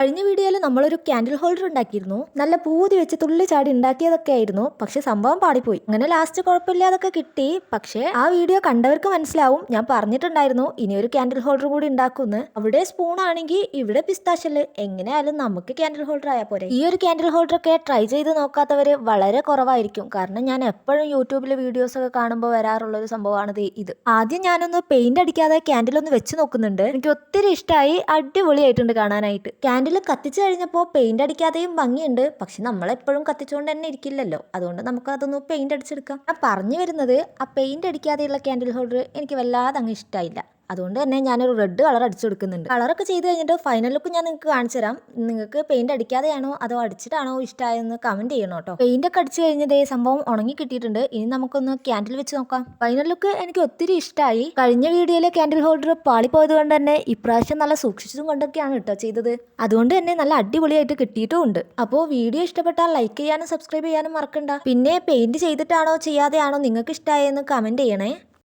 കഴിഞ്ഞ വീഡിയോയിൽ നമ്മളൊരു ക്യാൻഡിൽ ഹോൾഡർ ഉണ്ടാക്കിയിരുന്നു. നല്ല പൂതി വെച്ച് തുള്ളി ചാടി ഉണ്ടാക്കിയതൊക്കെ ആയിരുന്നു. പക്ഷെ സംഭവം പാടിപ്പോയി. അങ്ങനെ ലാസ്റ്റ് കുഴപ്പമില്ലാതൊക്കെ കിട്ടി. പക്ഷെ ആ വീഡിയോ കണ്ടവർക്ക് മനസ്സിലാവും, ഞാൻ പറഞ്ഞിട്ടുണ്ടായിരുന്നു ഇനി ഒരു ക്യാൻഡിൽ ഹോൾഡർ കൂടി ഉണ്ടാക്കുമെന്ന്. അവിടെ സ്പൂൺ ആണെങ്കിൽ ഇവിടെ പിസ്താഷ്യല്. എങ്ങനെയായാലും നമുക്ക് ക്യാൻഡിൽ ഹോൾഡർ ആയാൽ പോരെ. ഈ ഒരു ക്യാൻഡിൽ ഹോൾഡർ ഒക്കെ ട്രൈ ചെയ്ത് നോക്കാത്തവര് വളരെ കുറവായിരിക്കും. കാരണം ഞാൻ എപ്പോഴും യൂട്യൂബിലെ വീഡിയോസ് ഒക്കെ കാണുമ്പോൾ വരാറുള്ള ഒരു സംഭവമാണ് ഇത്. ആദ്യം ഞാനൊന്ന് പെയിന്റ് അടിക്കാതെ ക്യാൻഡിൽ ഒന്ന് വെച്ച് നോക്കുന്നുണ്ട്. എനിക്ക് ഒത്തിരി ഇഷ്ടമായി. അടിപൊളിയായിട്ടുണ്ട് കാണാനായിട്ട്. ക്യാൻഡിൽ കത്തിച്ചു കഴിഞ്ഞപ്പോൾ പെയിന്റ് അടിക്കാതെയും ഭംഗിയുണ്ട്. പക്ഷെ നമ്മളെപ്പോഴും കത്തിച്ചുകൊണ്ട് തന്നെ ഇരിക്കില്ലല്ലോ. അതുകൊണ്ട് നമുക്ക് അതൊന്ന് പെയിന്റ് അടിച്ചെടുക്കാം. ഞാൻ പറഞ്ഞു വരുന്നത്, ആ പെയിന്റ് അടിക്കാതെയുള്ള ക്യാൻഡിൽ ഹോൾഡർ എനിക്ക് വല്ലാതെ അങ്ങ് ഇഷ്ടമായില്ല. അതുകൊണ്ട് തന്നെ ഞാനൊരു റെഡ് കളർ അടിച്ചു കൊടുക്കുന്നുണ്ട്. കളറൊക്കെ ചെയ്ത് കഴിഞ്ഞിട്ട് ഫൈനൽ ലുക്ക് ഞാൻ നിങ്ങൾക്ക് കാണിച്ചു തരാം. നിങ്ങൾക്ക് പെയിന്റ് അടിക്കാതെയാണോ അതോ അടിച്ചിട്ടാണോ ഇഷ്ടമായെന്ന് കമന്റ് ചെയ്യണം കേട്ടോ. പെയിന്റ് ഒക്കെ അടിച്ചു കഴിഞ്ഞതേ സംഭവം ഉണങ്ങി കിട്ടിയിട്ടുണ്ട്. ഇനി നമുക്കൊന്ന് ക്യാൻഡിൽ വെച്ച് നോക്കാം. ഫൈനൽ ലുക്ക് എനിക്ക് ഒത്തിരി ഇഷ്ടമായി. കഴിഞ്ഞ വീഡിയോയിലെ ക്യാൻഡിൽ ഹോൾഡർ പാളിപ്പോയത് കൊണ്ട് തന്നെ ഇപ്രാവശ്യം നല്ല സൂക്ഷിച്ചതും കൊണ്ടൊക്കെയാണ് കേട്ടോ ചെയ്തത്. അതുകൊണ്ട് തന്നെ നല്ല അടിപൊളിയായിട്ട് കിട്ടിയിട്ടുമുണ്ട്. അപ്പോൾ വീഡിയോ ഇഷ്ടപ്പെട്ടാൽ ലൈക്ക് ചെയ്യാനും സബ്സ്ക്രൈബ് ചെയ്യാനും മറക്കണ്ട. പിന്നെ പെയിന്റ് ചെയ്തിട്ടാണോ ചെയ്യാതെയാണോ നിങ്ങൾക്ക് ഇഷ്ടമായെന്ന് കമന്റ് ചെയ്യണേ.